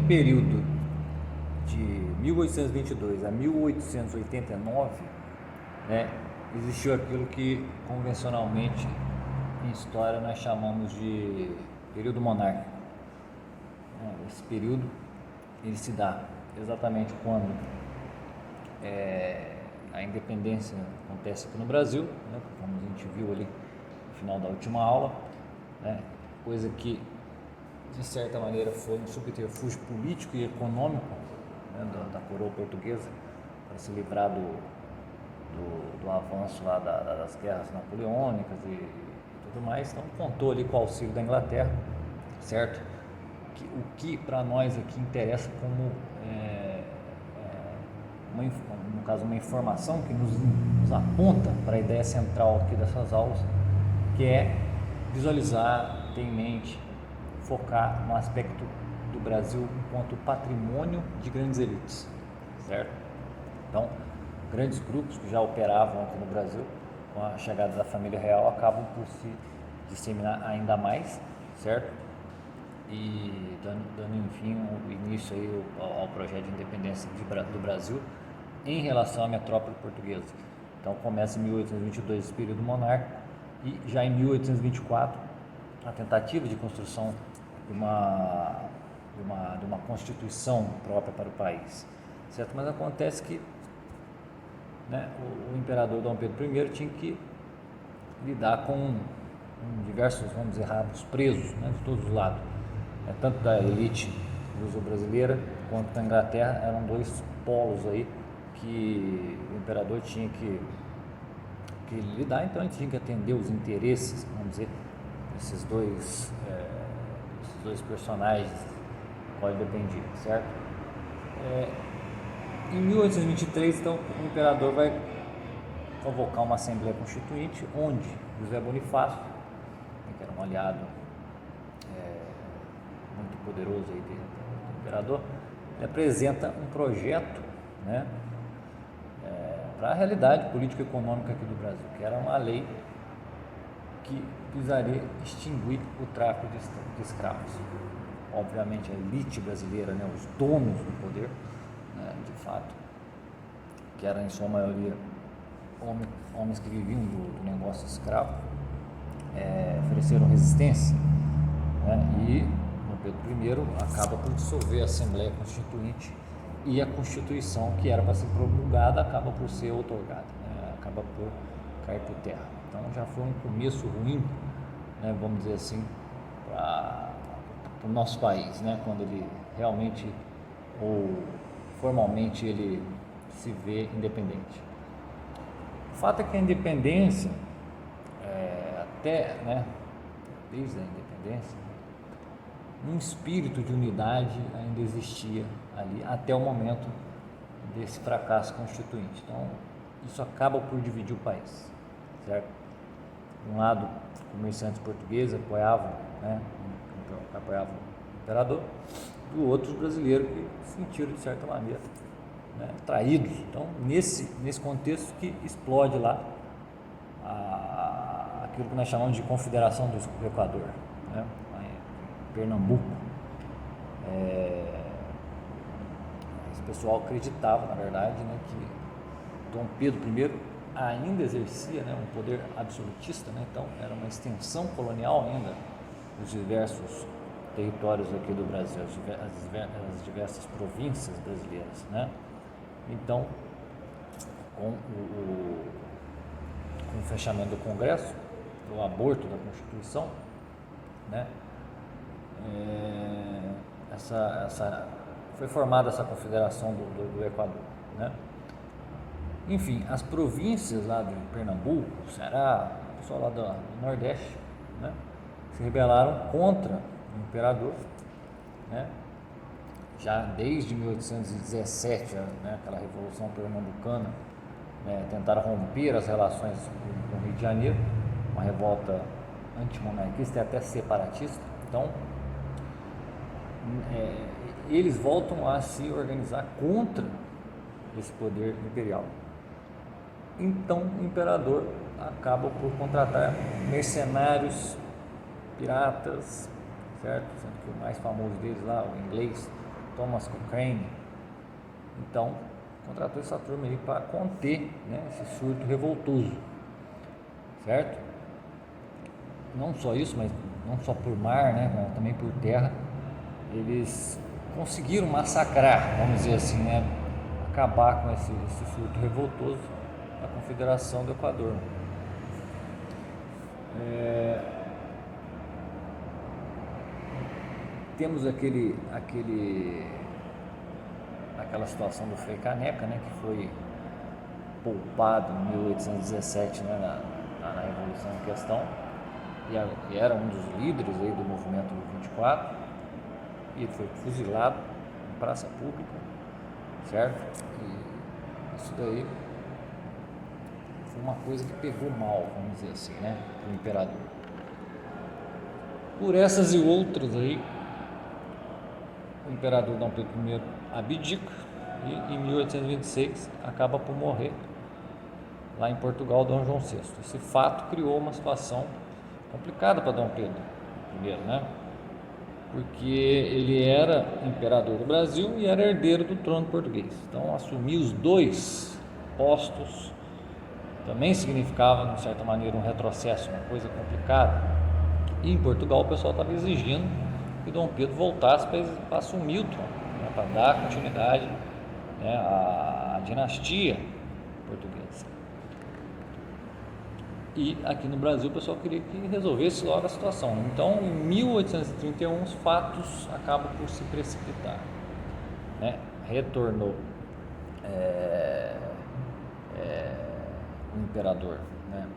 período de 1822 a 1889, né, existiu aquilo que convencionalmente em história nós chamamos de período monárquico. Esse período ele se dá exatamente quando a independência acontece aqui no Brasil, né, como a gente viu ali no final da última aula, né, coisa que de certa maneira foi um subterfúgio político e econômico, né, da coroa portuguesa para se livrar do avanço lá das guerras napoleônicas e tudo mais. Então contou ali com o auxílio da Inglaterra, certo? O que para nós aqui interessa como no caso uma informação que nos aponta para a ideia central aqui dessas aulas, que é visualizar, ter em mente, focar no aspecto do Brasil enquanto patrimônio de grandes elites, certo? Então, grandes grupos que já operavam aqui no Brasil, com a chegada da família real, acabam por se disseminar ainda mais, certo? E dando enfim o início aí ao projeto de independência do Brasil em relação à metrópole portuguesa. Então começa em 1822 esse período monárquico e já em 1824 a tentativa de construção de uma constituição própria para o país, certo? Mas acontece que, né, o imperador Dom Pedro I tinha que lidar com diversos, vamos dizer, rabos presos, né, de todos os lados, tanto da elite luso-brasileira quanto da Inglaterra. Eram dois polos aí que o imperador tinha que lidar, então ele tinha que atender os interesses, vamos dizer, desses dois personagens qual ele dependia, certo? Em 1823, então, o imperador vai convocar uma Assembleia Constituinte, onde José Bonifácio, que era um aliado muito poderoso aí do imperador, ele apresenta um projeto, né, para a realidade política e econômica aqui do Brasil, que era uma lei que visaria extinguir o tráfico de escravos. Obviamente a elite brasileira, né, os donos do poder, né, de fato, que eram em sua maioria homens que viviam do negócio escravo, ofereceram resistência, né, e Dom Pedro I acaba por dissolver a Assembleia Constituinte e a Constituição, que era para ser promulgada, acaba por ser outorgada, né, acaba por cair por terra. Então já foi um começo ruim, né, vamos dizer assim, para o nosso país, né, quando ele realmente ou formalmente ele se vê independente. O fato é que a independência, até, né, desde a independência, um espírito de unidade ainda existia ali até o momento desse fracasso constituinte. Então isso acaba por dividir o país, certo? De um lado, comerciantes portugueses apoiavam, né, o imperador, do outro, os brasileiros que se sentiram, de certa maneira, né, traídos. Então, nesse contexto que explode lá aquilo que nós chamamos de Confederação do Equador, né, em Pernambuco. Esse pessoal acreditava, na verdade, né, que Dom Pedro I ainda exercia, né, um poder absolutista, né, então era uma extensão colonial ainda dos diversos territórios aqui do Brasil, as diversas províncias brasileiras, né? Então, com o fechamento do Congresso, o aborto da Constituição, né, foi formada essa Confederação do Equador, né? Enfim, as províncias lá de Pernambuco, Ceará, o pessoal lá do Nordeste, né, se rebelaram contra o imperador, né, já desde 1817, né, aquela Revolução Pernambucana, né, tentaram romper as relações com o Rio de Janeiro, uma revolta antimonarquista e até separatista. Então, eles voltam a se organizar contra esse poder imperial. Então o imperador acaba por contratar mercenários, piratas, certo? Sendo que o mais famoso deles lá, o inglês Thomas Cochrane. Então, contratou essa turma aí para conter, né, esse surto revoltoso, certo? Não só isso, mas não só por mar, né, mas também por terra, eles conseguiram massacrar, vamos dizer assim, né, acabar com esse surto revoltoso da Confederação do Equador. Temos aquela situação do Frei Caneca, né, que foi poupado em 1817, né, na Revolução em questão, e era um dos líderes aí do movimento 24, e ele foi fuzilado em praça pública, certo? E isso daí foi uma coisa que pegou mal, vamos dizer assim, né, o imperador. Por essas e outras aí, o imperador Dom Pedro I abdica e em 1826 acaba por morrer lá em Portugal, Dom João VI. Esse fato criou uma situação complicada para Dom Pedro I, né? Porque ele era imperador do Brasil e era herdeiro do trono português. Então, assumir os dois postos também significava, de certa maneira, um retrocesso, uma coisa complicada. E em Portugal o pessoal estava exigindo que Dom Pedro voltasse para assumir o trono, né, para dar continuidade, né, à dinastia portuguesa. E aqui no Brasil o pessoal queria que resolvesse logo a situação. Então, em 1831, os fatos acabam por se precipitar, né? Retornou o imperador, né,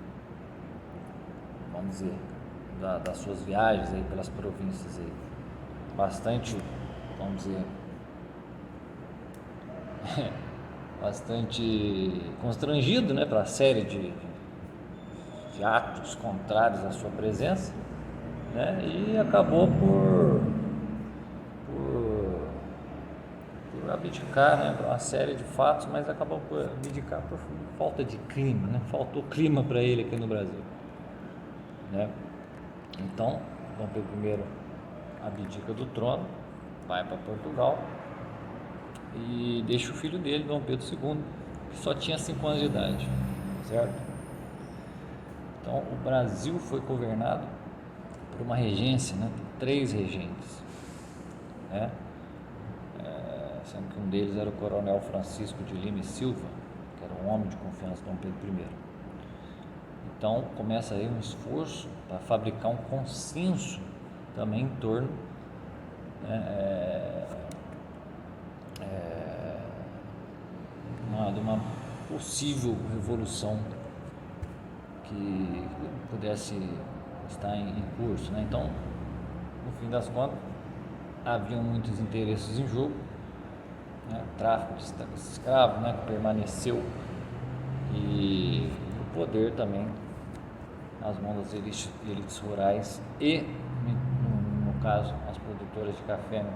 vamos dizer, das suas viagens aí pelas províncias aí, bastante, vamos dizer, bastante constrangido, né, para a série de atos contrários à sua presença, né, e acabou por abdicar, né, uma série de fatos, mas acabou por abdicar por falta de clima, né, faltou clima para ele aqui no Brasil, né. Então, Dom Pedro I abdica do trono, vai para Portugal e deixa o filho dele, Dom Pedro II, que só tinha 5 anos de idade, certo? Então, o Brasil foi governado por uma regência, né, por 3 regentes, né? Sendo que um deles era o coronel Francisco de Lima e Silva, que era um homem de confiança de Dom Pedro I. Então, começa aí um esforço para fabricar um consenso também em torno, né, de uma possível revolução que pudesse estar em curso, né? Então, no fim das contas, haviam muitos interesses em jogo, né? Tráfico de escravos, né, que permaneceu, e o poder também nas mãos das elites rurais e, no caso, as produtoras de café, né?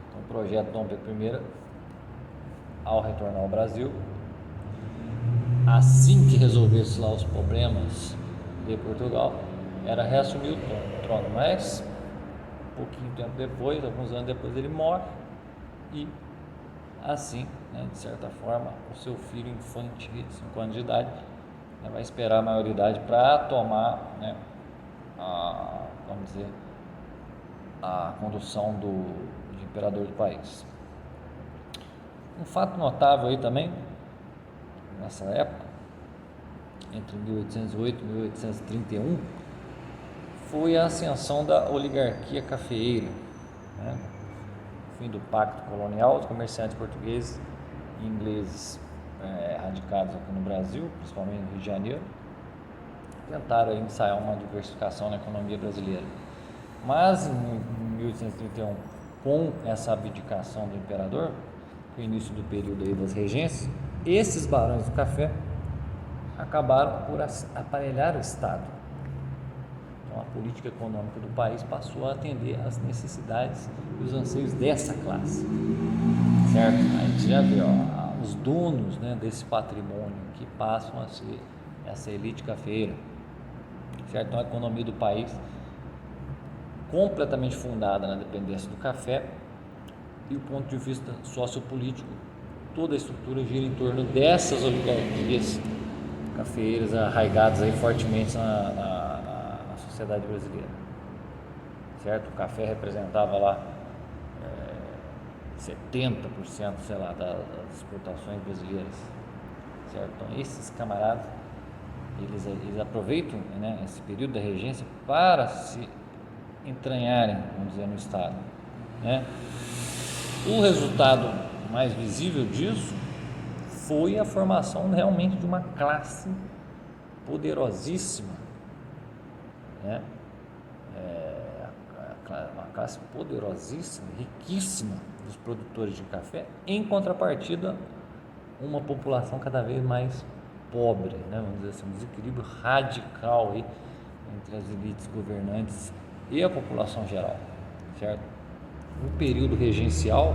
Então, o projeto Dom Pedro I, ao retornar ao Brasil, assim que resolvesse lá os problemas de Portugal, era reassumir o trono, mas pouquinho tempo depois, alguns anos depois, ele morre e assim, né, de certa forma, o seu filho infante de 5 anos de idade, né, vai esperar a maioridade para tomar, né, vamos dizer, a condução de imperador do país. Um fato notável aí também, nessa época, entre 1808 e 1831, foi a ascensão da oligarquia cafeeira, né? O fim do pacto colonial. Os comerciantes portugueses e ingleses radicados aqui no Brasil, principalmente no Rio de Janeiro, tentaram aí ensaiar uma diversificação na economia brasileira. Mas em 1831, com essa abdicação do imperador, no início do período aí das regências, esses barões do café acabaram por aparelhar o Estado. Então, a política econômica do país passou a atender às necessidades e os anseios dessa classe, certo? A gente já vê, os donos, né, desse patrimônio que passam a ser essa elite cafeira, certo? Então, a economia do país, completamente fundada na dependência do café, e o ponto de vista sociopolítico, toda a estrutura gira em torno dessas oligarquias cafeeiras arraigadas aí fortemente na sociedade brasileira, certo? O café representava lá 70%, sei lá, das exportações brasileiras, certo? Então esses camaradas, eles aproveitam, né, esse período da regência para se entranharem, vamos dizer, no Estado, né? O resultado mais visível disso foi a formação realmente de uma classe poderosíssima, né? Uma classe poderosíssima, riquíssima dos produtores de café, em contrapartida uma população cada vez mais pobre, né? Vamos dizer assim, um desequilíbrio radical aí entre as elites governantes e a população geral, certo? O período regencial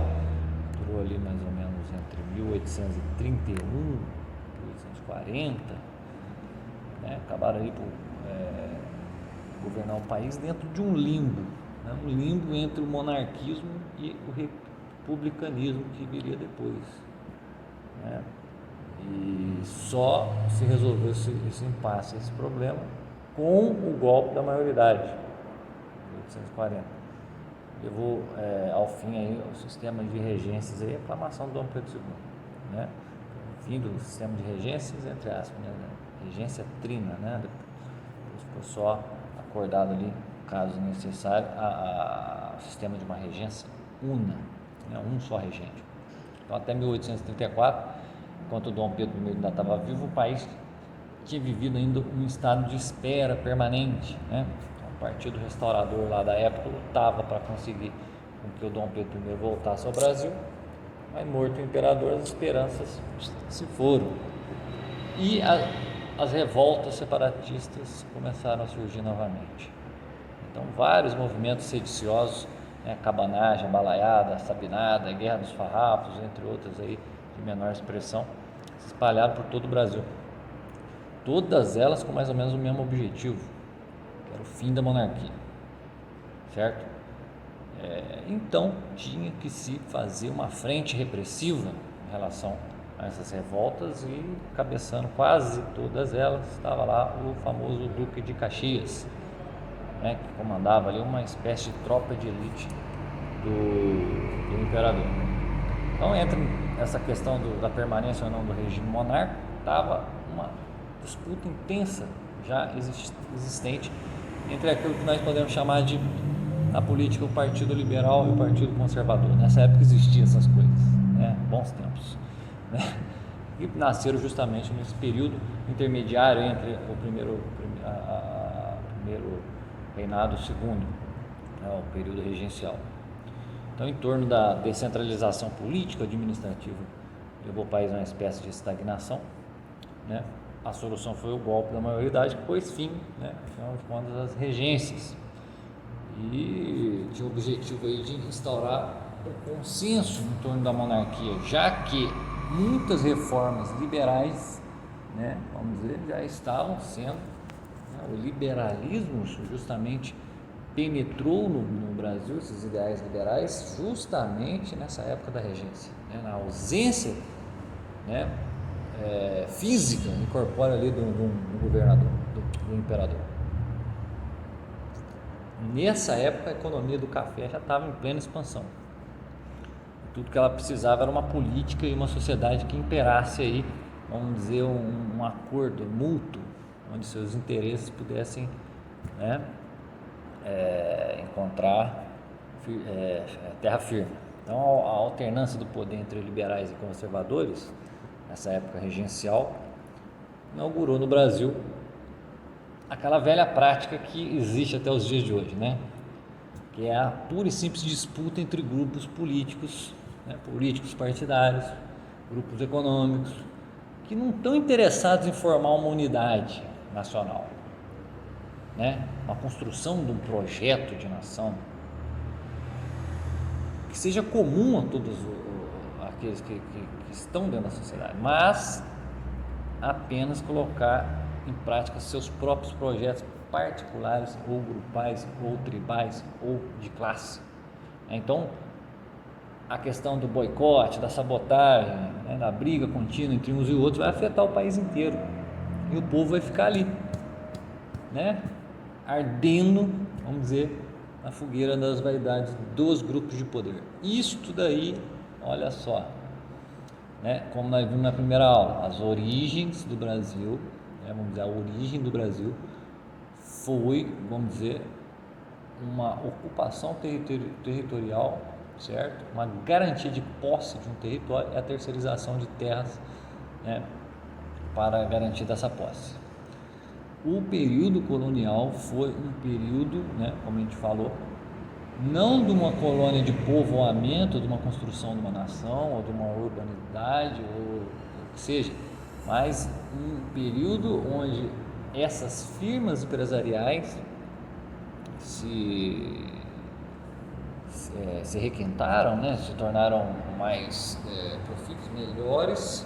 durou ali mais ou menos entre 1831 e 1840, né? Acabaram aí por governar o país dentro de um limbo, né? Um limbo entre o monarquismo e o republicanismo que viria depois, né? E só se resolveu esse impasse, esse problema, com o golpe da maioridade, 1840. Levou ao fim aí o sistema de regências, aí, a aclamação do Dom Pedro II, né? O fim do sistema de regências, entre aspas, né? Regência trina, né? Depois ficou só acordado ali, caso necessário, o sistema de uma regência una, né? Um só regente. Então, até 1834, enquanto o Dom Pedro I ainda estava vivo, o país tinha vivido ainda um estado de espera permanente, né? O partido restaurador lá da época lutava para conseguir com que o Dom Pedro I voltasse ao Brasil, mas morto o imperador, as esperanças se foram. E as revoltas separatistas começaram a surgir novamente. Então, vários movimentos sediciosos, né, cabanagem, balaiada, sabinada, guerra dos farrapos, entre outras aí de menor expressão, se espalharam por todo o Brasil. Todas elas com mais ou menos o mesmo objetivo, que era o fim da monarquia, certo? Então tinha que se fazer uma frente repressiva em relação a essas revoltas, e cabeçando quase todas elas estava lá o famoso Duque de Caxias, né, que comandava ali uma espécie de tropa de elite do imperador. Então, entre essa questão da permanência ou não do regime monárquico, estava uma disputa intensa já existente entre aquilo que nós podemos chamar de, na política, o Partido Liberal e o Partido Conservador. Nessa época existiam essas coisas, né? Bons tempos, né? E nasceram justamente nesse período intermediário entre o primeiro reinado e o segundo, né? O período regencial. Então, em torno da descentralização política administrativa, levou o país a uma espécie de estagnação, né? A solução foi o golpe da maioridade, que pôs fim, né, afinal de contas, às regências, e tinha o objetivo aí de instaurar um consenso em torno da monarquia, já que muitas reformas liberais, né, vamos dizer, já estavam sendo, né, o liberalismo justamente penetrou no Brasil, esses ideais liberais, justamente nessa época da regência, né, na ausência, né, física incorpora ali do governador, do imperador. Nessa época a economia do café já estava em plena expansão. Tudo que ela precisava era uma política e uma sociedade que imperasse aí, vamos dizer, um acordo mútuo, onde seus interesses pudessem, né, encontrar terra firme. Então, a alternância do poder entre liberais e conservadores, nessa época regencial, inaugurou no Brasil aquela velha prática que existe até os dias de hoje, né? Que é a pura e simples disputa entre grupos políticos, né? Políticos partidários, grupos econômicos, que não estão interessados em formar uma unidade nacional, né? Uma construção de um projeto de nação que seja comum a todos aqueles que estão dentro da sociedade, mas apenas colocar em prática seus próprios projetos particulares ou grupais ou tribais ou de classe. Então, a questão do boicote, da sabotagem, né, da briga contínua entre uns e outros, vai afetar o país inteiro. E o povo vai ficar ali, né, ardendo, vamos dizer, na fogueira das vaidades dos grupos de poder. Isto daí, olha só, né, como nós vimos na primeira aula, as origens do Brasil, né, vamos dizer, a origem do Brasil foi, vamos dizer, uma ocupação territorial, certo? Uma garantia de posse de um território e a terceirização de terras, né, para garantir dessa posse. O período colonial foi um período, né, como a gente falou, não de uma colônia de povoamento, de uma construção de uma nação, ou de uma urbanidade, ou o que seja, mas um período onde essas firmas empresariais se requentaram, né, se tornaram mais profícuos, melhores,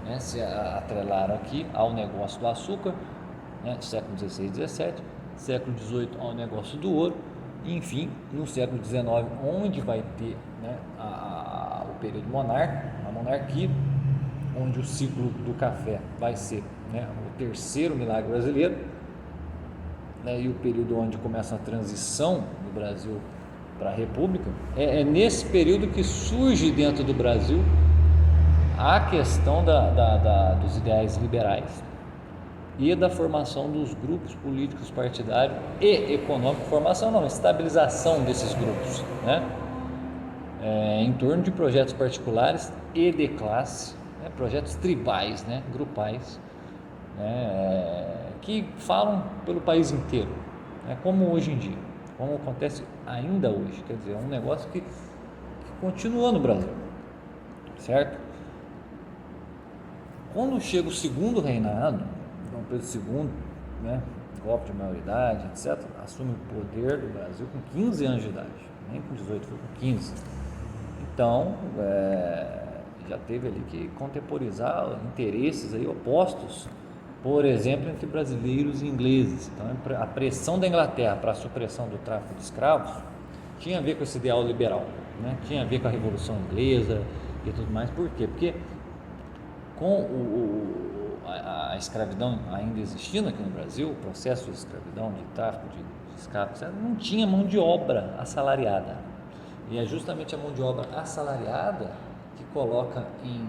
né, se atrelaram aqui ao negócio do açúcar, né, século XVI e XVII, século XVIII ao negócio do ouro, e, enfim, no século XIX, onde vai ter, né, o período a monarquia, onde o ciclo do café vai ser, né, o terceiro milagre brasileiro, né, e o período onde começa a transição do Brasil para a República. É nesse período que surge dentro do Brasil a questão dos ideais liberais e da formação dos grupos políticos partidários e econômicos, formação não, estabilização desses grupos, né? Em torno de projetos particulares e de classe, né? Projetos tribais, né? Grupais, né? Que falam pelo país inteiro, né? Como hoje em dia, como acontece ainda hoje, quer dizer, é um negócio que continua no Brasil, certo? Quando chega o segundo reinado, Dom Pedro II, né, golpe de maioridade, etc., assume o poder do Brasil com 15 anos de idade, nem com 18, foi com 15. Então, já teve ali que contemporizar interesses aí opostos, por exemplo, entre brasileiros e ingleses. Então, a pressão da Inglaterra para a supressão do tráfico de escravos tinha a ver com esse ideal liberal, né? Tinha a ver com a Revolução Inglesa e tudo mais. Por quê? Porque com a escravidão ainda existindo aqui no Brasil, o processo de escravidão, de tráfico de escravos, não tinha mão de obra assalariada. E é justamente a mão de obra assalariada que coloca em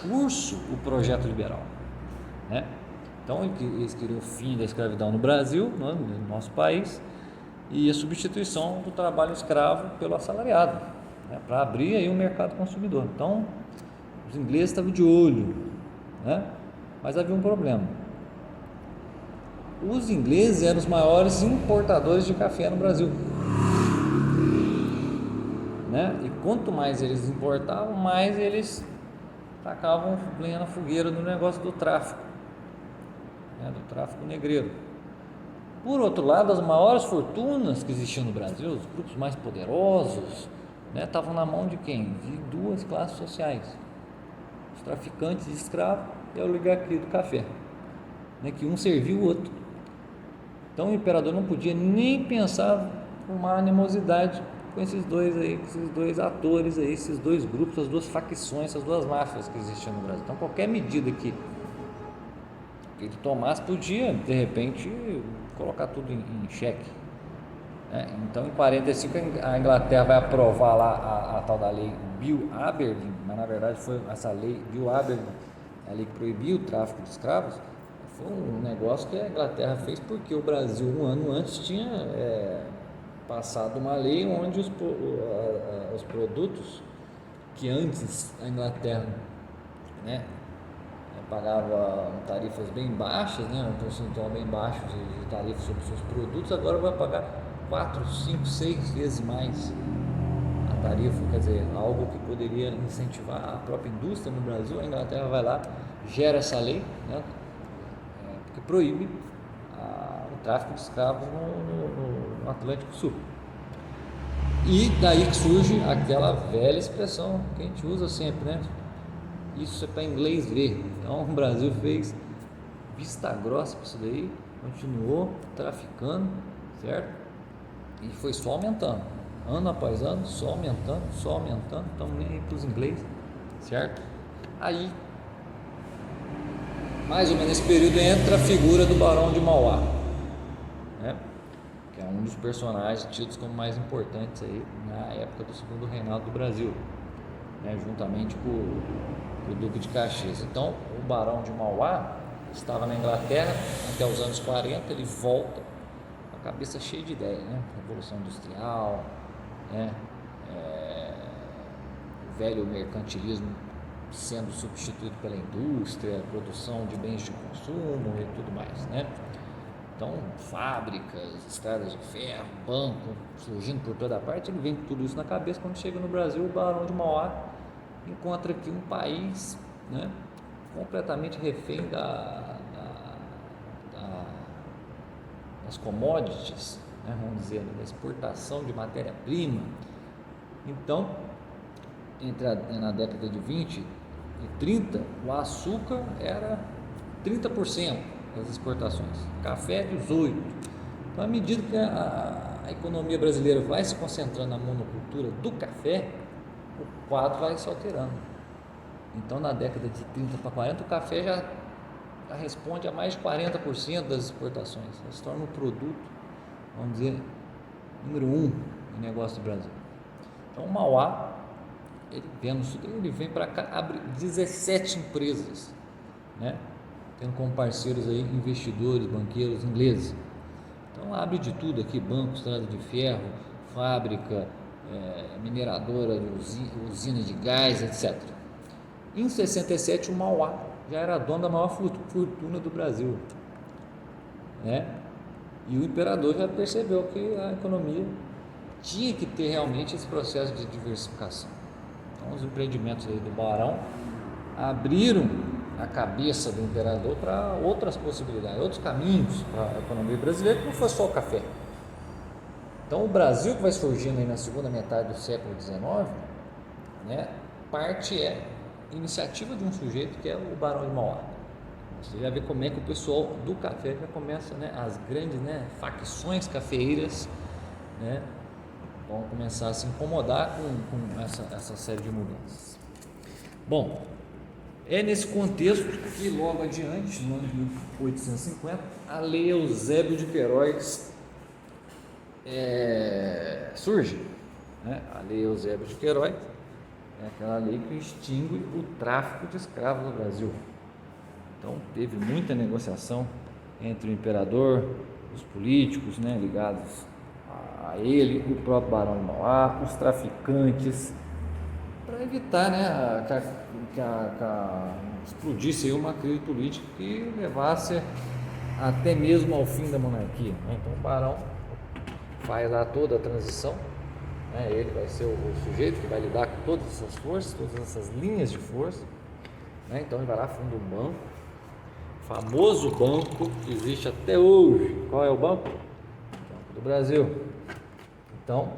curso o projeto liberal, né? Então, eles queriam o fim da escravidão no Brasil, no nosso país, e a substituição do trabalho escravo pelo assalariado, né, para abrir aí um mercado consumidor. Então, os ingleses estavam de olho, né? Mas havia um problema. Os ingleses eram os maiores importadores de café no Brasil, né? E quanto mais eles importavam, mais eles tacavam lenha na fogueira no negócio do tráfico, né? Do tráfico negreiro. Por outro lado, as maiores fortunas que existiam no Brasil, os grupos mais poderosos, né, estavam na mão de quem? De duas classes sociais: os traficantes de escravos e a oligarquia do café, né, que um servia o outro. Então o imperador não podia nem pensar uma animosidade com esses dois atores aí, esses dois grupos, as duas facções, essas duas máfias que existiam no Brasil. Então qualquer medida que ele tomasse podia, de repente, colocar tudo em xeque, né? Então, em 45, a Inglaterra vai aprovar lá a tal da lei Bill Aberdeen, mas na verdade foi essa lei Bill Aberdeen, a lei que proibiu o tráfico de escravos. Foi um negócio que a Inglaterra fez porque o Brasil, um ano antes, tinha passado uma lei onde os produtos que antes a Inglaterra, né, pagava tarifas bem baixas, né, um percentual bem baixo de tarifas sobre seus produtos, agora vai pagar 4, 5, 6 vezes mais a tarifa. Quer dizer, algo que poderia incentivar a própria indústria no Brasil. A Inglaterra vai lá, gera essa lei, né, que proíbe o tráfico de escravos no Atlântico Sul. E daí que surge aquela velha expressão que a gente usa sempre, né? Isso é para inglês ver. Então o Brasil fez vista grossa para isso daí, continuou traficando, certo? E foi só aumentando. ano após ano, só aumentando, estamos nem aí para os ingleses, certo? Aí, mais ou menos nesse período, entra a figura do Barão de Mauá, né? Que é um dos personagens tidos como mais importantes aí na época do segundo reinado do Brasil, né? Juntamente com o Duque de Caxias. Então, o Barão de Mauá estava na Inglaterra até os anos 40, ele volta com a cabeça cheia de ideias, né? Revolução Industrial, né? O velho mercantilismo sendo substituído pela indústria, produção de bens de consumo e tudo mais, né? Então, fábricas, estradas de ferro, banco surgindo por toda parte, ele vem com tudo isso na cabeça. Quando chega no Brasil, o Barão de Mauá encontra aqui um país, né, completamente refém das commodities, né, vamos dizer, da exportação de matéria-prima. Então, na década de 20 e 30, o açúcar era 30% das exportações, café 18%. Então, à medida que a economia brasileira vai se concentrando na monocultura do café, o quadro vai se alterando. Então, na década de 30 para 40, o café já responde a mais de 40% das exportações. Ele se torna um produto, vamos dizer, número 1 no negócio do Brasil. Então, o Mauá, ele vem para cá, abre 17 empresas, né? Tendo como parceiros aí investidores, banqueiros ingleses. Então, abre de tudo aqui: banco, estrada de ferro, fábrica, mineradora, usina de gás, etc. Em 67, o Mauá já era dono da maior fortuna do Brasil, né? E o imperador já percebeu que a economia tinha que ter realmente esse processo de diversificação. Então, os empreendimentos aí do Barão abriram a cabeça do imperador para outras possibilidades, outros caminhos para a economia brasileira, que não foi só o café. Então, o Brasil, que vai surgindo aí na segunda metade do século XIX, né, parte iniciativa de um sujeito que é o Barão de Mauá. Você já vê como é que o pessoal do café já começa, né, as grandes, né, facções cafeeiras, né, vão começar a se incomodar com essa série de mudanças. Bom, é nesse contexto que logo adiante, no ano de 1850, a Lei Eusébio de Queiroz surge, né? A Lei Eusébio de Queiroz é aquela lei que extingue o tráfico de escravos no Brasil. Então, teve muita negociação entre o imperador, os políticos, né, ligados a ele, o próprio Barão de Mauá, os traficantes, para evitar, né, que explodisse aí uma crise política que levasse até mesmo ao fim da monarquia, né? Então, o Barão faz lá toda a transição, né? Ele vai ser o sujeito que vai lidar com todas essas forças, todas essas linhas de força, né? Então, ele vai lá, funda um banco, famoso banco que existe até hoje. Qual é o banco? Banco do Brasil. Então,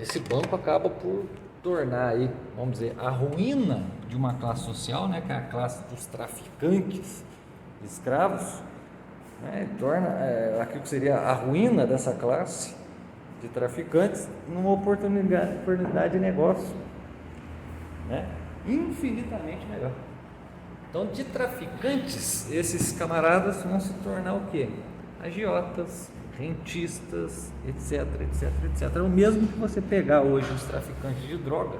esse banco acaba por tornar aí, vamos dizer, a ruína de uma classe social, né, que é a classe dos traficantes de escravos, né, torna aquilo que seria a ruína dessa classe de traficantes numa oportunidade de negócio, né, infinitamente melhor. Então, de traficantes, esses camaradas vão se tornar o quê? Agiotas, rentistas, etc, etc, etc. É o mesmo que você pegar hoje os traficantes de droga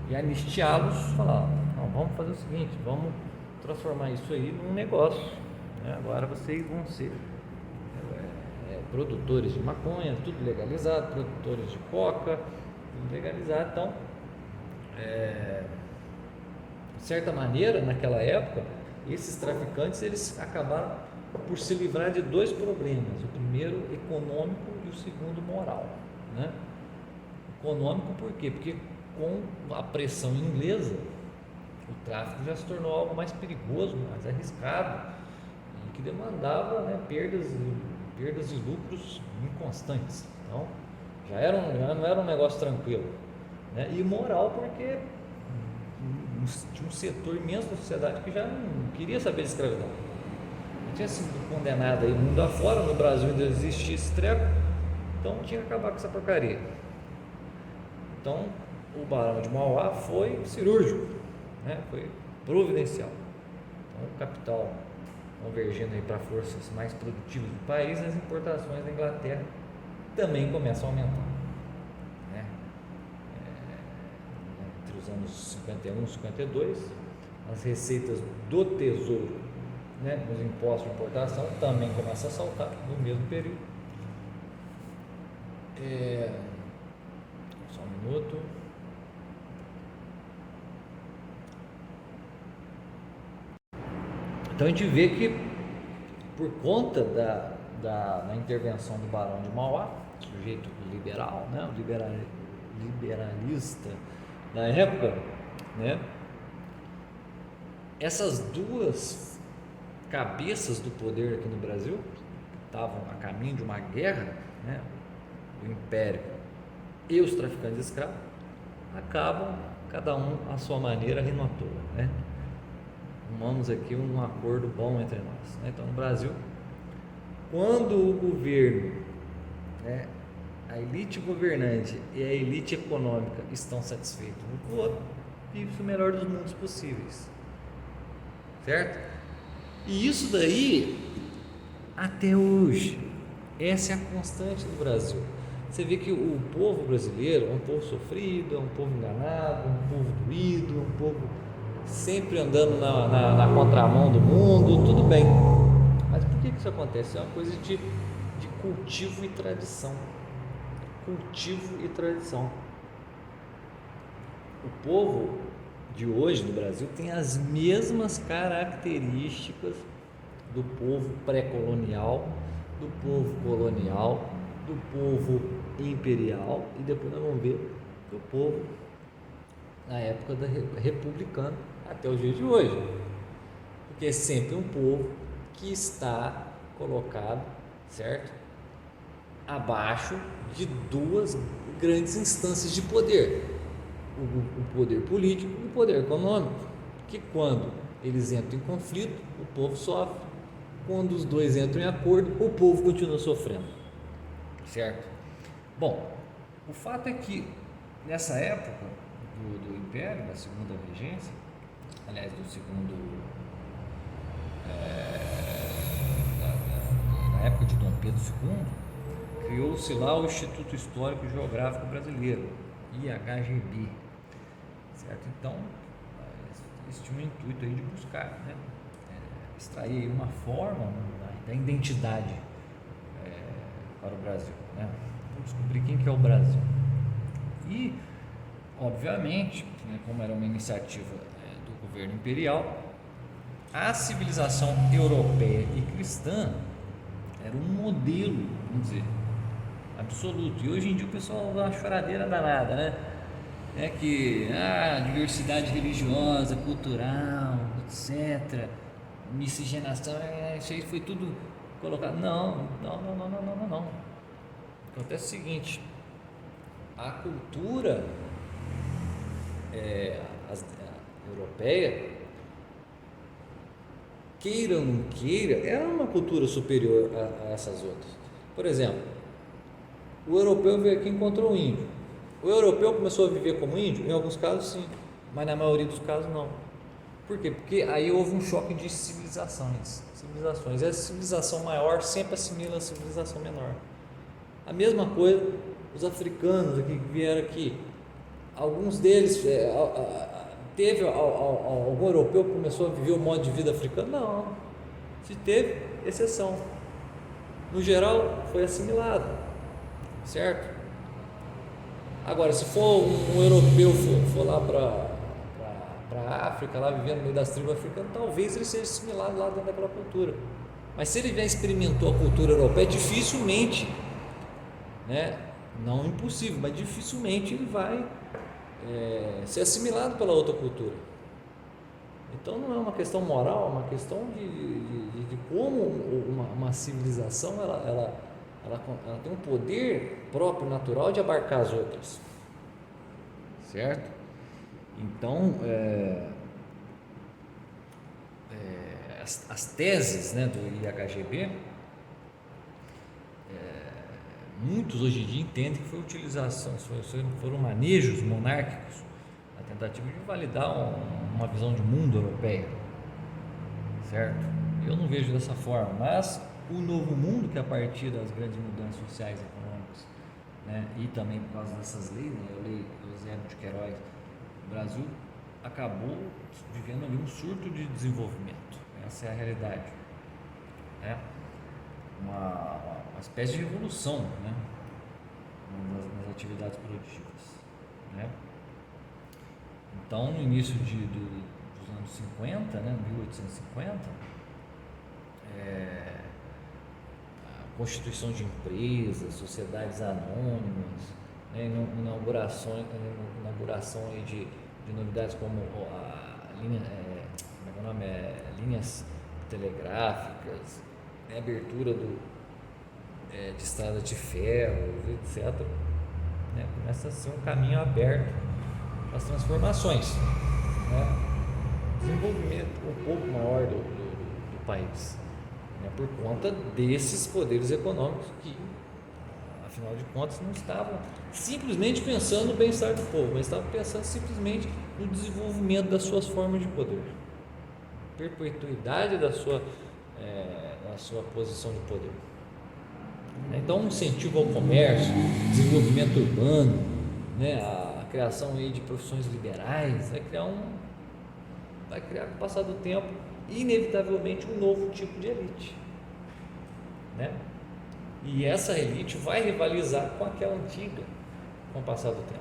e anistiá-los, falar, não, vamos fazer o seguinte, vamos transformar isso aí num negócio, né? Agora vocês vão ser produtores de maconha, tudo legalizado, produtores de coca, tudo legalizado. Então, de certa maneira, naquela época, esses traficantes, eles acabaram por se livrar de dois problemas: o primeiro econômico e o segundo moral, né? Econômico por quê? Porque com a pressão inglesa, o tráfico já se tornou algo mais perigoso, mais arriscado, e que demandava, né, perdas e lucros inconstantes. Então, já não era um negócio tranquilo, né? E moral porque tinha um setor imenso da sociedade que já não queria saber de escravidão, tinha sido condenado aí mundo afora. No Brasil ainda existia esse treco, Então tinha que acabar com essa porcaria. Então o Barão de Mauá foi cirúrgico, né? Foi providencial. Então o capital convergindo aí para forças mais produtivas do país, as importações da Inglaterra também começam a aumentar, né? Entre os anos 51 e 52, as receitas do Tesouro, né, nos impostos de importação também começam a saltar no mesmo período. Só um minuto. Então a gente vê que por conta da intervenção do Barão de Mauá, sujeito liberal, né, liberalista da época, né, essas duas cabeças do poder aqui no Brasil, que estavam a caminho de uma guerra, né, o Império e os traficantes de escravos, acabam cada um à sua maneira rindo à toa, né? Arrumamos aqui um acordo bom entre nós, né? Então no Brasil, quando o governo, né, a elite governante e a elite econômica estão satisfeitos um com o outro, vive-se o melhor dos mundos possíveis, certo? E isso daí até hoje, essa é a constante do Brasil. Você vê que o povo brasileiro é um povo sofrido, é um povo enganado, um povo doído, um povo sempre andando na contramão do mundo, tudo bem. Mas por que isso acontece? É uma coisa de cultivo e tradição. Cultivo e tradição. O povo de hoje no Brasil tem as mesmas características do povo pré-colonial, do povo colonial, do povo imperial, e depois nós vamos ver do povo na época da republicana até os dias de hoje, porque é sempre um povo que está colocado, certo, abaixo de duas grandes instâncias de poder, o poder político e o poder econômico, que quando eles entram em conflito, o povo sofre, quando os dois entram em acordo, o povo continua sofrendo, certo? Bom, o fato é que nessa época do Império, da segunda regência, aliás, do segundo, na época de Dom Pedro II, criou-se lá o Instituto Histórico e Geográfico Brasileiro, IHGB, certo? Então, eles tinham o intuito aí de buscar, né, extrair uma forma da identidade para o Brasil, né? Descobrir quem que é o Brasil. E, obviamente, né, como era uma iniciativa do governo imperial, a civilização europeia e cristã era um modelo, vamos dizer, absoluto. E hoje em dia o pessoal dá uma choradeira danada, né? É que diversidade religiosa, cultural, etc., miscigenação, isso aí foi tudo colocado. Não. Acontece o seguinte: a cultura europeia, queira ou não queira, era uma cultura superior a essas outras. Por exemplo, o europeu veio aqui e encontrou o índio. O europeu começou a viver como índio? Em alguns casos sim, mas na maioria dos casos não. Por quê? Porque aí houve um choque de civilizações. E a civilização maior sempre assimila a civilização menor. A mesma coisa, os africanos aqui que vieram aqui, alguns deles, teve algum europeu que começou a viver o modo de vida africano? Não, se teve, exceção. No geral, foi assimilado, certo? Agora, se for um europeu for lá para a África, lá vivendo no meio das tribos africanas, talvez ele seja assimilado lá dentro daquela cultura. Mas se ele já experimentou a cultura europeia, dificilmente, né, não impossível, mas dificilmente ele vai ser assimilado pela outra cultura. Então não é uma questão moral, é uma questão de como uma civilização ela tem um poder próprio, natural, de abarcar as outras, certo? Então as teses, né, do IHGB, muitos hoje em dia entendem que foi utilização, foram manejos monárquicos, a tentativa de validar uma visão de mundo europeia, certo? Eu não vejo dessa forma, mas o novo mundo, que a partir das grandes mudanças sociais e econômicas, né, e também por causa dessas leis, né, a lei Eusébio de Queiroz, o Brasil acabou vivendo ali um surto de desenvolvimento. Essa é a realidade, né? Uma espécie de revolução, né, nas atividades produtivas, né? Então, no início dos anos 50, né, 1850, a constituição de empresas, sociedades anônimas, né, inauguração aí de novidades como a linha, como é que é o nome? Linhas telegráficas, né, abertura de estradas de ferro, etc. Né, começa a ser um caminho aberto para as transformações, né, desenvolvimento um pouco maior do país, né, por conta desses poderes econômicos que, afinal de contas, não estavam simplesmente pensando no bem-estar do povo, mas estavam pensando simplesmente no desenvolvimento das suas formas de poder, perpetuidade da sua posição de poder. Então, um incentivo ao comércio, desenvolvimento urbano, né, a criação aí de profissões liberais, vai criar com o passar do tempo, inevitavelmente, um novo tipo de elite, né? E essa elite vai rivalizar com aquela antiga, com o passar do tempo.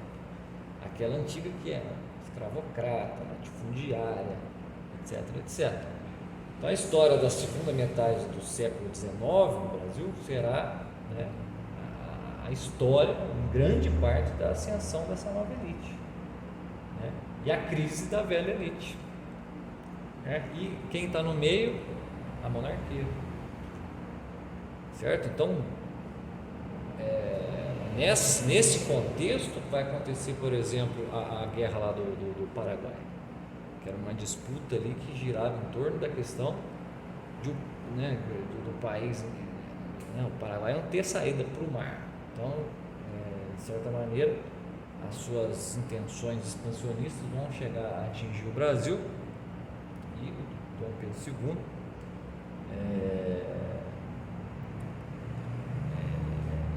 Aquela antiga que era escravocrata, latifundiária, etc, etc. Então, a história da segunda metade do século XIX no Brasil será, né, a história, em grande parte, da ascensão dessa nova elite, né, e a crise da velha elite, né, e quem está no meio? A monarquia, certo? Então, nesse contexto vai acontecer, por exemplo, a guerra lá do Paraguai, que era uma disputa ali que girava em torno da questão do país, né, o Paraguai não ter saída para o mar. Então, de certa maneira, as suas intenções expansionistas vão chegar a atingir o Brasil, e o Dom Pedro II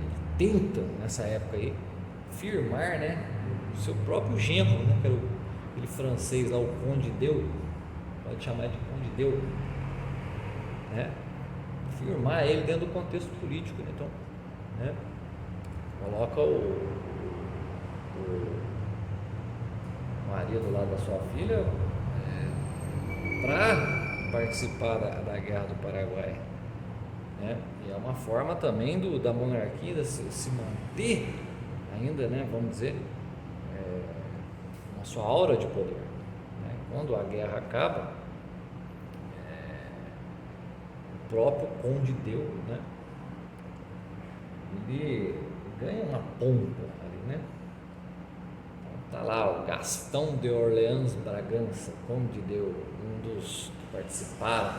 ele tenta, nessa época aí, firmar, né, o seu próprio genro, né, que era aquele francês lá, o Conde Deu, pode chamar de Conde Deu, né, firmar ele dentro do contexto político, né? Então, né, coloca o marido lá da sua filha para participar da Guerra do Paraguai, né? E é uma forma também da monarquia se manter ainda, né, vamos dizer, na sua aura de poder, né? Quando a guerra acaba, o próprio Conde Deu, né, ele ganha uma pompa ali, né? Então, tá lá o Gastão de Orleans Bragança, Conde Deu, um dos que participaram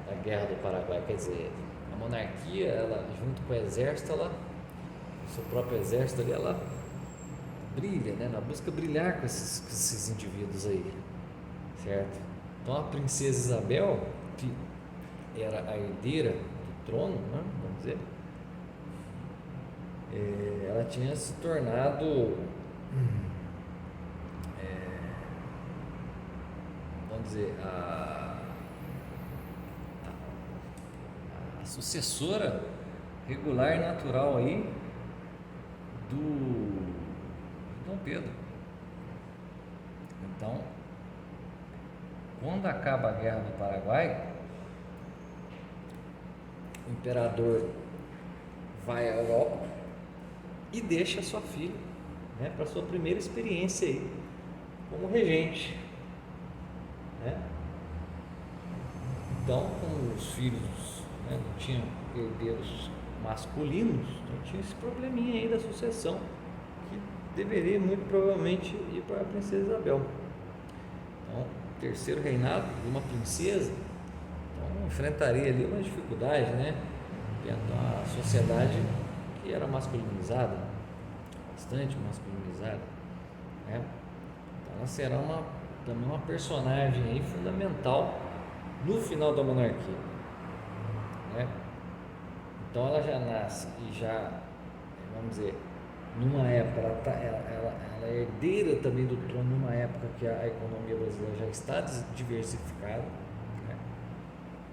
da Guerra do Paraguai. Quer dizer, a monarquia, ela, junto com o exército, o seu próprio exército ali, ela brilha, né? Ela busca brilhar com esses indivíduos aí, certo? Então, a princesa Isabel, que era a herdeira do trono, né, vamos dizer, ela tinha se tornado, vamos dizer, a sucessora regular e natural aí do Dom Pedro. Então, quando acaba a Guerra do Paraguai, o imperador vai à Europa e deixa sua filha, né, para sua primeira experiência aí como regente, né? Então, como os filhos, né, não tinham herdeiros masculinos, então tinha esse probleminha aí da sucessão, que deveria muito provavelmente ir para a princesa Isabel. Então, o terceiro reinado de uma princesa, então, enfrentaria ali uma dificuldade, né? E a sociedade que era masculinizada, bastante masculinizada, né? Então ela será também uma personagem aí fundamental no final da monarquia, né? Então ela já nasce e já, vamos dizer, numa época, ela é herdeira também do trono, numa época que a economia brasileira já está diversificada, né?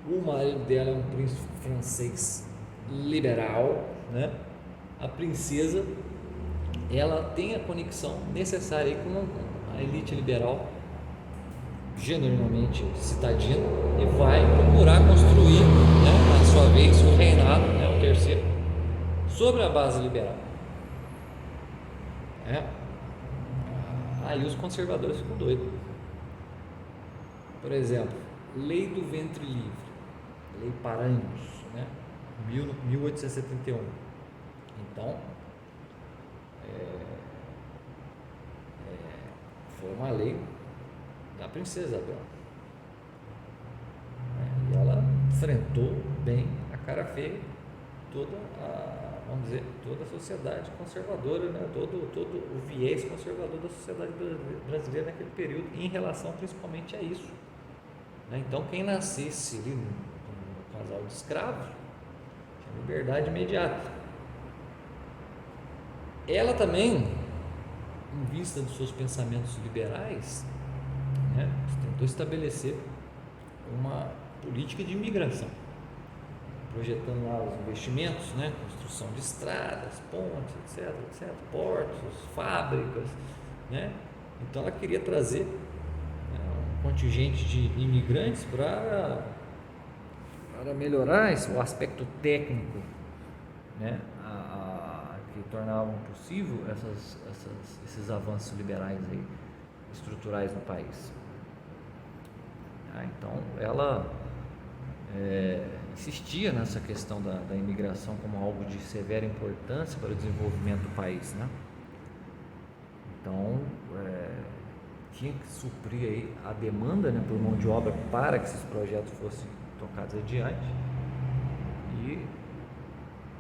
O marido dela é um príncipe francês liberal, né? A princesa, ela tem a conexão necessária aí com a elite liberal, genuinamente citadina, e vai procurar construir, né, na sua vez, o reinado, né, o terceiro, sobre a base liberal. Aí os conservadores ficam doidos. Por exemplo, Lei do Ventre Livre, Lei Paranhos, né? 1871. Então, foi uma lei da princesa Isabel, e ela enfrentou bem a cara feia toda a sociedade conservadora, né? todo o viés conservador da sociedade brasileira naquele período, em relação principalmente a isso, né? Então quem nascesse ali no casal de escravos tinha liberdade imediata. Ela também, em vista dos seus pensamentos liberais, né, tentou estabelecer uma política de imigração, projetando lá os investimentos, né, construção de estradas, pontes, etc, portos, fábricas, né? Então ela queria trazer, né, um contingente de imigrantes para melhorar o aspecto técnico, né, que tornavam possível esses avanços liberais aí, estruturais no país. Então ela insistia nessa questão da imigração como algo de severa importância para o desenvolvimento do país, né? Então tinha que suprir aí a demanda, né, por mão de obra para que esses projetos fossem tocados adiante, e,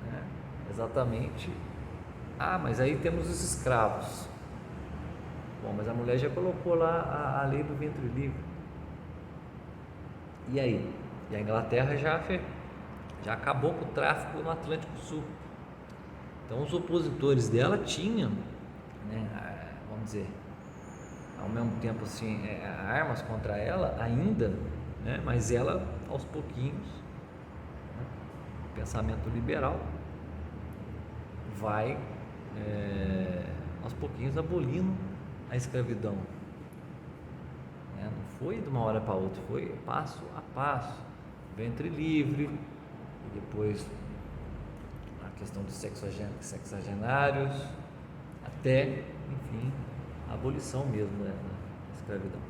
né, exatamente, mas aí temos os escravos. Bom, mas a mulher já colocou lá a lei do ventre livre. E aí? E a Inglaterra já acabou com o tráfico no Atlântico Sul. Então os opositores dela tinham, né, vamos dizer, ao mesmo tempo assim, armas contra ela ainda, né, mas ela aos pouquinhos, né, o pensamento liberal vai aos pouquinhos abolindo a escravidão. Não foi de uma hora para outra, foi passo a passo, ventre livre, e depois a questão dos sexagenários, até, enfim, a abolição mesmo, né, da escravidão.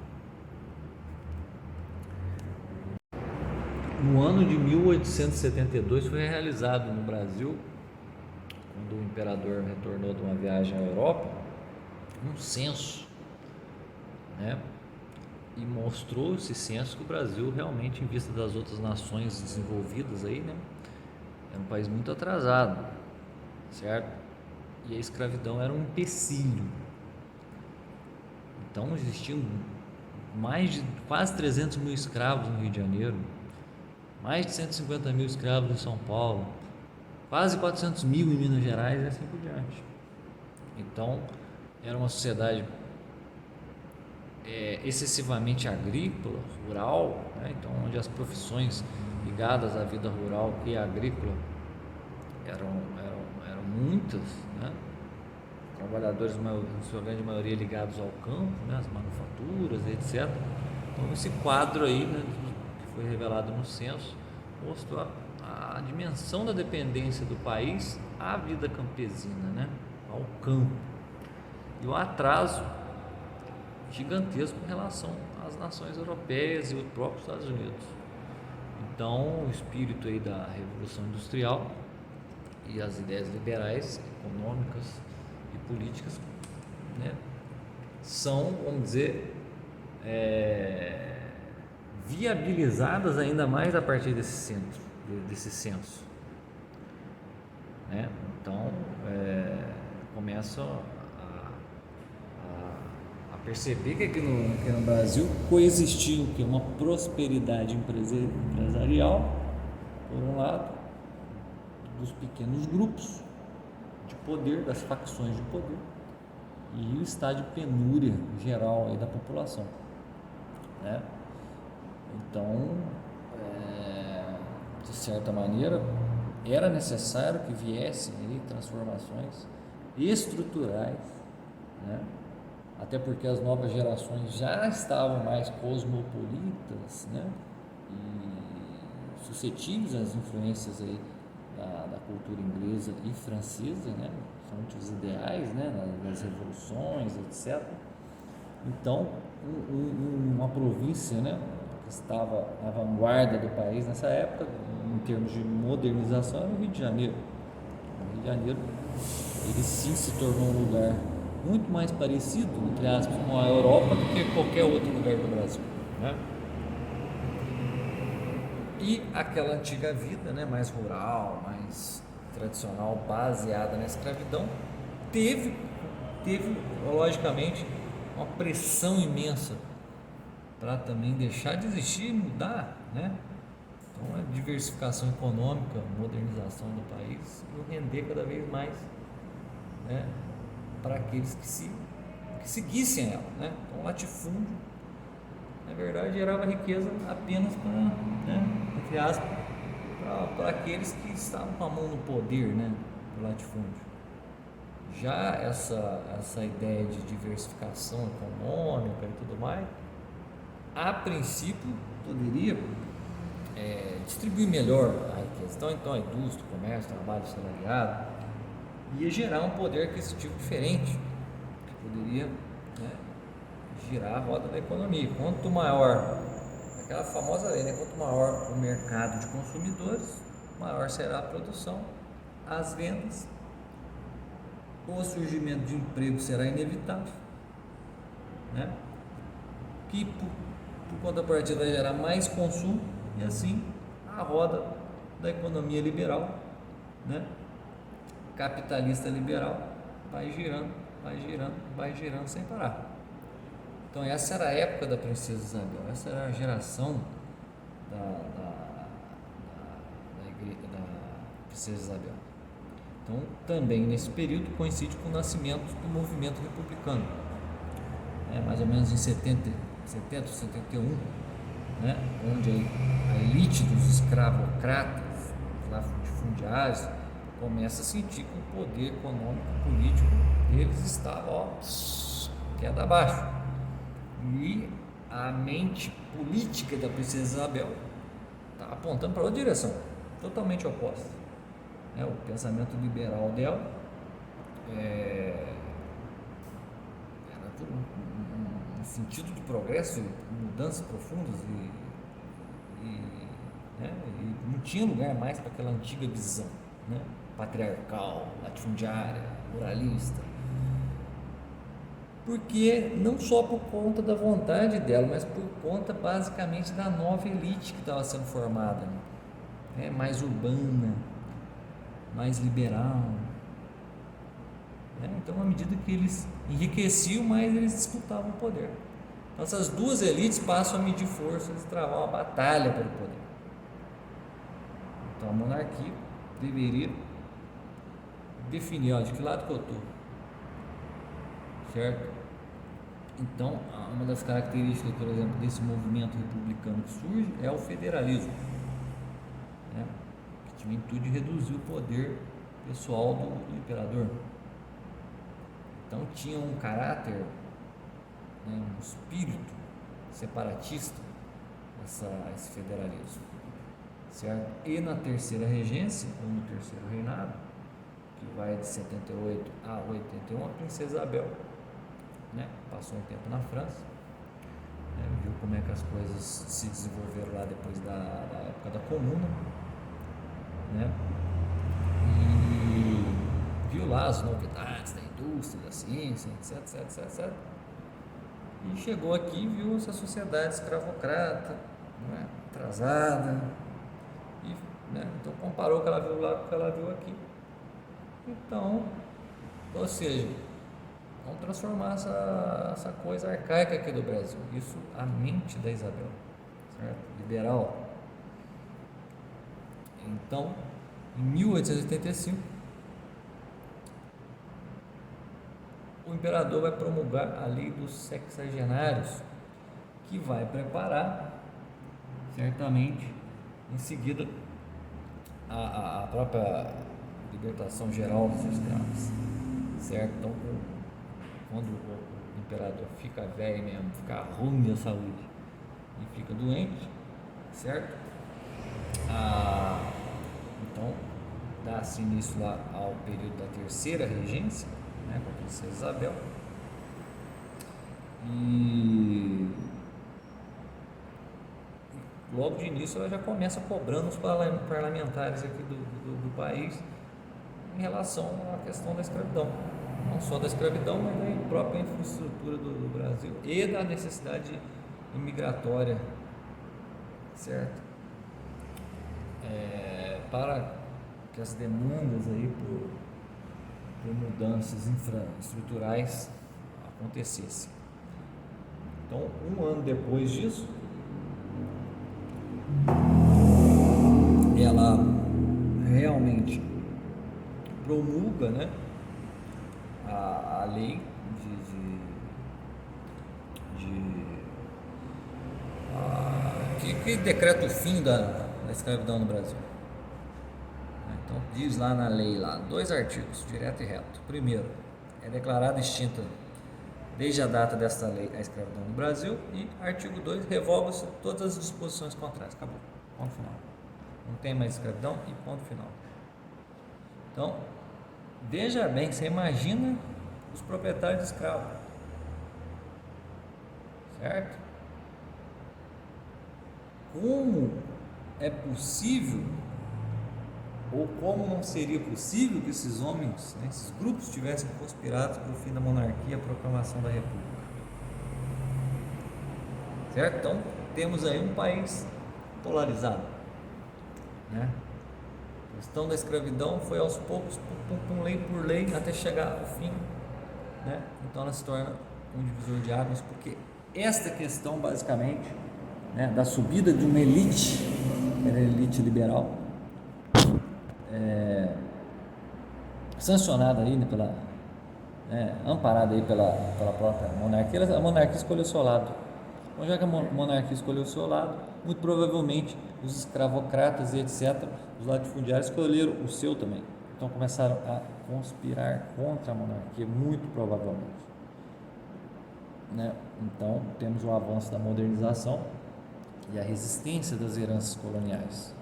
No ano de 1872 foi realizado no Brasil, quando o imperador retornou de uma viagem à Europa, um censo, né? E mostrou esse censo que o Brasil realmente, em vista das outras nações desenvolvidas aí, né, era um país muito atrasado, certo? E a escravidão era um empecilho. Então existiam mais de quase 300 mil escravos no Rio de Janeiro, mais de 150 mil escravos em São Paulo, quase 400 mil em Minas Gerais e assim por diante. Então era uma sociedade excessivamente agrícola, rural, né? Então onde as profissões ligadas à vida rural e agrícola eram muitas, né? Trabalhadores, em sua grande maioria, ligados ao campo, né? As manufaturas, etc. Então esse quadro aí, né, que foi revelado no censo, mostrou a dimensão da dependência do país à vida campesina, né? Ao campo, e o atraso gigantesco em relação às nações europeias e os próprios Estados Unidos. Então o espírito aí da Revolução Industrial e as ideias liberais, econômicas e políticas, né, são, vamos dizer, viabilizadas ainda mais a partir desse censo, né? Então, começam a perceber que aqui no Brasil coexistiu que uma prosperidade empresarial, por um lado, dos pequenos grupos de poder, das facções de poder, e o estado de penúria geral aí da população, né? Então, de certa maneira, era necessário que viessem aí transformações estruturais, né? Até porque as novas gerações já estavam mais cosmopolitas, né? E suscetíveis às influências aí da cultura inglesa e francesa, né? Frente aos ideais, né? Das revoluções, etc. Então, uma província, né? Que estava na vanguarda do país nessa época, em termos de modernização, era o Rio de Janeiro. O Rio de Janeiro, ele sim se tornou um lugar muito mais parecido, entre aspas, com a Europa do que qualquer outro lugar do Brasil, né? E aquela antiga vida, né, mais rural, mais tradicional, baseada na escravidão, teve logicamente uma pressão imensa para também deixar de existir e mudar, né? Então a diversificação econômica, modernização do país e render cada vez mais, né, para aqueles que seguissem ela, né? Então o latifúndio, na verdade, gerava riqueza apenas para, né, entre aspas, para aqueles que estavam com a mão no poder, né, do latifúndio. Já essa ideia de diversificação econômica e tudo mais, a princípio poderia distribuir melhor a riqueza. Então a indústria, o comércio, o trabalho assalariado ia gerar um poder aquisitivo diferente, que poderia, né, girar a roda da economia. Quanto maior, aquela famosa lei, né? Quanto maior o mercado de consumidores, maior será a produção, as vendas, o surgimento de emprego será inevitável, né? Que por contrapartida vai gerar mais consumo e assim a roda da economia liberal, né, capitalista liberal, vai girando sem parar. Então essa era a época da princesa Isabel, essa era a geração da princesa Isabel. Então também nesse período coincide com o nascimento do movimento republicano, mais ou menos em 70, 71, né, onde a elite dos escravocratas, latifundiários, começa a sentir que o poder econômico e político deles estava queda abaixo. E a mente política da princesa Isabel está apontando para outra direção, totalmente oposta. O pensamento liberal dela era um sentido de progresso, mudanças profundas e não tinha lugar mais para aquela antiga visão, né, patriarcal, latifundiária, moralista, porque não só por conta da vontade dela, mas por conta basicamente da nova elite que estava sendo formada, né, mais urbana, mais liberal, né? Então à medida que eles enriqueciam, mais eles disputavam o poder. Então essas duas elites passam a medir forças e travar uma batalha pelo poder. Então a monarquia deveria definir, de que lado que eu estou, certo? Então uma das características, por exemplo, desse movimento republicano que surge é o federalismo, né, que tinha o intuito de reduzir o poder pessoal do imperador. Então tinha um caráter, né, um espírito separatista esse federalismo, certo? E na terceira regência, ou no terceiro reinado, que vai de 78 a 81, a princesa Isabel, né, passou um tempo na França, né, viu como é que as coisas se desenvolveram lá depois da época da Comuna, né, e viu lá as novidades da indústria, da ciência, etc. E chegou aqui e viu essa sociedade escravocrata, né, atrasada, e, né, então comparou o que ela viu lá com o que ela viu aqui. Então, ou seja, vamos transformar essa coisa arcaica aqui do Brasil. Isso a mente da Isabel, certo? Liberal. Então, em 1885, o imperador vai promulgar a lei dos sexagenários, que vai preparar, certamente, em seguida, a própria libertação geral dos escravos, certo? Então, quando o imperador fica velho mesmo, fica ruim da saúde e fica doente, certo? Então, dá-se início lá ao período da terceira regência, né, com a princesa Isabel, e logo de início ela já começa cobrando os parlamentares aqui do país em relação à questão da escravidão, não só da escravidão, mas da própria infraestrutura do Brasil e da necessidade imigratória, certo? Para que as demandas aí por mudanças infraestruturais acontecessem. Então, um ano depois disso, ela realmente promulga, né, a lei que decreta o fim da escravidão no Brasil. Então, diz lá na lei, lá, 2 artigos, direto e reto. Primeiro, é declarada extinta desde a data desta lei a escravidão no Brasil, e artigo 2, revoga-se todas as disposições contrárias. Acabou, ponto final. Não tem mais escravidão e ponto final. Então, veja bem, você imagina os proprietários de escravos, certo? Como é possível, ou como não seria possível que esses homens, né, esses grupos tivessem conspirado para o fim da monarquia e a proclamação da república, certo? Então, temos aí um país polarizado, né? A questão da escravidão foi aos poucos, lei por lei, até chegar ao fim, né? Então ela se torna um divisor de águas, porque esta questão basicamente, né, da subida de uma elite, que era a elite liberal, sancionada aí, né, amparada aí pela própria monarquia. A monarquia escolheu o seu lado. Então, já que a monarquia escolheu o seu lado, muito provavelmente os escravocratas e etc., os latifundiários escolheram o seu também. Então começaram a conspirar contra a monarquia, muito provavelmente, né? Então temos o avanço da modernização e a resistência das heranças coloniais.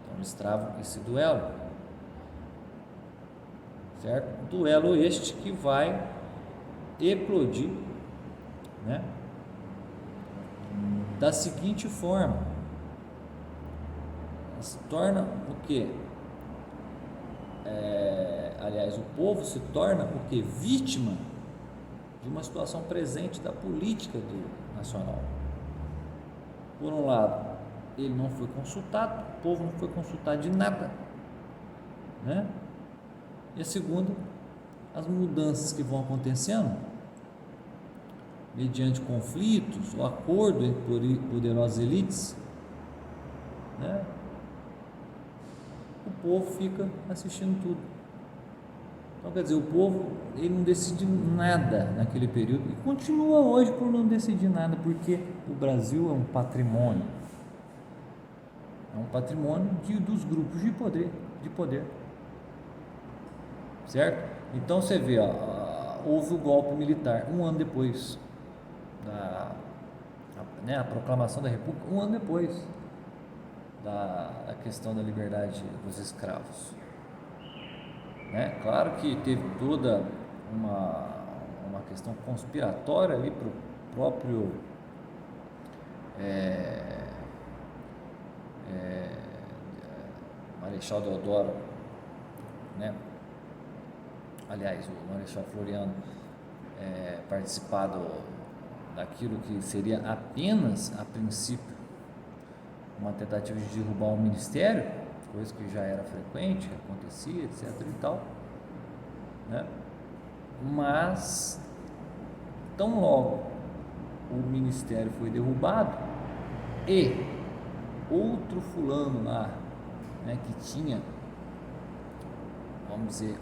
Então eles travam esse duelo, certo? Duelo este que vai eclodir, né, da seguinte forma: se torna o quê? Aliás, o povo se torna o quê? Vítima de uma situação presente da política nacional. Por um lado, ele não foi consultado, o povo não foi consultado de nada, né? E a segunda, as mudanças que vão acontecendo mediante conflitos ou acordo entre poderosas elites, né? O povo fica assistindo tudo. Então, quer dizer, o povo, ele não decide nada naquele período e continua hoje por não decidir nada, porque o Brasil é um patrimônio dos grupos de poder, certo? Então você vê, houve o golpe militar um ano depois a proclamação da República, um ano depois da questão da liberdade dos escravos, né? Claro que teve toda uma questão conspiratória ali para o próprio Marechal Deodoro, né? Aliás, o Marechal Floriano participar daquilo que seria apenas, a princípio, uma tentativa de derrubar o ministério, coisa que já era frequente, que acontecia, etc. e tal, né? Mas tão logo o ministério foi derrubado e outro fulano lá, né, que tinha, vamos dizer,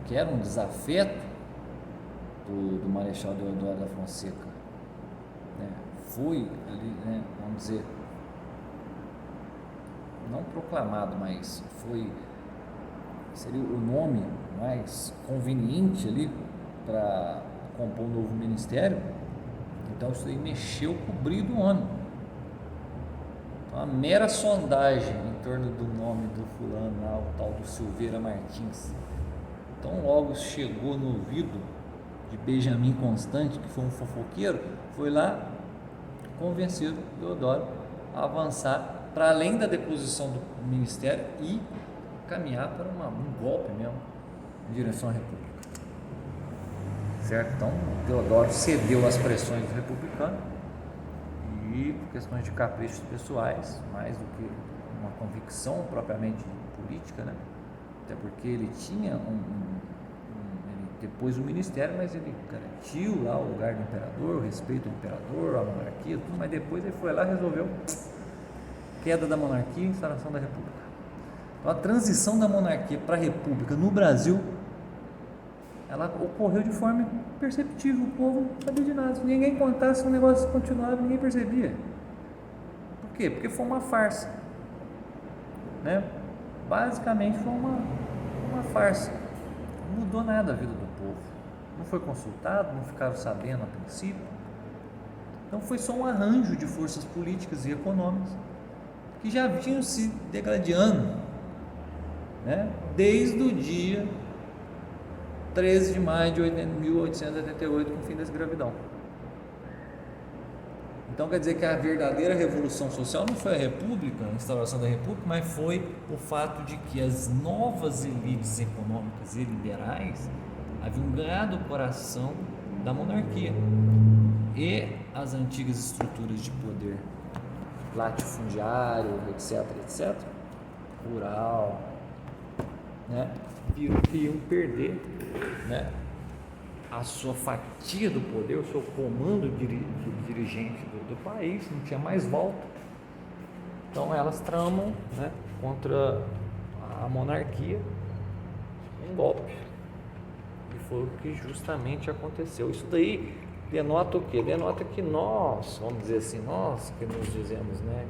que era um desafeto do Marechal Deodoro da Fonseca, né, foi ali, né, vamos dizer, não proclamado, mas seria o nome mais conveniente ali para compor um novo ministério. Então isso aí mexeu com o brilho do homem. Então, a mera sondagem em torno do nome do fulano lá, o tal do Silveira Martins, então logo chegou no ouvido de Benjamin Constant, que foi um fofoqueiro, foi lá convencer o Deodoro a avançar para além da deposição do ministério e caminhar para um golpe mesmo em direção à República. Certo? Então, o Deodoro cedeu às pressões do republicano e, por questões de caprichos pessoais, mais do que uma convicção propriamente política, né? Até porque ele tinha ele depois o ministério, mas ele garantiu lá o lugar do imperador, o respeito ao imperador, à monarquia, tudo, mas depois ele foi lá e resolveu queda da monarquia e instalação da república. Então, a transição da monarquia para a república no Brasil, ela ocorreu de forma imperceptível. O povo não sabia de nada. Se ninguém contasse, o negócio continuava, ninguém percebia. Por quê? Porque foi uma farsa, né? Basicamente foi uma farsa. Não mudou nada a vida do povo. Não foi consultado, não ficaram sabendo a princípio. Então foi só um arranjo de forças políticas e econômicas que já vinham se degradando, né? Desde o dia 13 de maio de 1888, com o fim da escravidão. Então quer dizer que a verdadeira revolução social não foi a república, a instalação da república, mas foi o fato de que as novas elites econômicas e liberais haviam ganhado o coração da monarquia e as antigas estruturas de poder latifundiário, etc, rural, né, iam perder, né, a sua fatia do poder, o seu comando dirigente do país, não tinha mais volta. Então elas tramam, né, contra a monarquia um golpe, e foi o que justamente aconteceu. Isso daí denota o quê? Denota que nós, vamos dizer assim, nós que nos dizemos, né,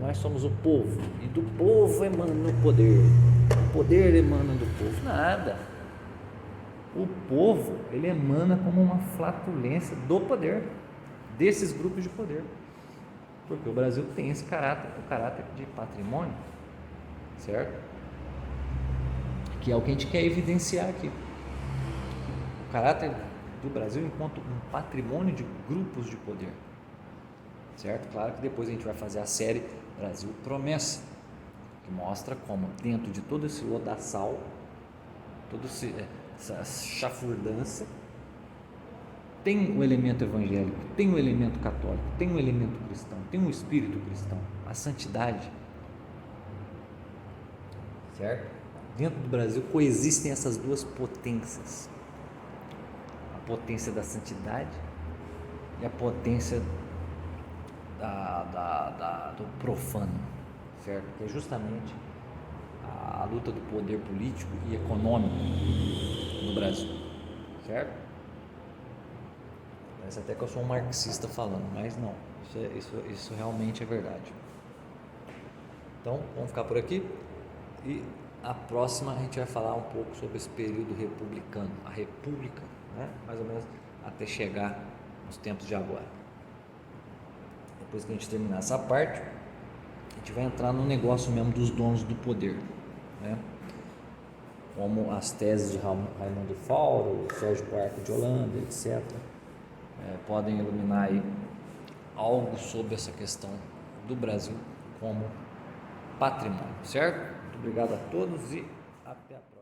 nós somos o povo, e do povo emana o poder emana do povo. Nada. O povo, ele emana como uma flatulência do poder, desses grupos de poder, porque o Brasil tem esse caráter, o caráter de patrimônio, certo? Que é o que a gente quer evidenciar aqui. O caráter do Brasil enquanto um patrimônio de grupos de poder, certo? Claro que depois a gente vai fazer a série Brasil Promessa, que mostra como dentro de todo esse lodaçal, toda essa chafurdância, tem o elemento evangélico, tem o elemento católico, tem o elemento cristão, tem o espírito cristão, a santidade, certo? Dentro do Brasil coexistem essas duas potências, a potência da santidade e a potência do profano, certo? Que é justamente a luta do poder político e econômico no Brasil, certo? Parece até que eu sou um marxista falando, mas não, isso realmente é verdade. Então, vamos ficar por aqui e a próxima a gente vai falar um pouco sobre esse período republicano, a república, né? Mais ou menos até chegar nos tempos de agora. Depois que a gente terminar essa parte, a gente vai entrar no negócio mesmo dos donos do poder, né? Como as teses de Raimundo Fauro, Sérgio Buarque de Holanda, etc., podem iluminar aí algo sobre essa questão do Brasil como patrimônio, certo? Muito obrigado a todos e até a próxima.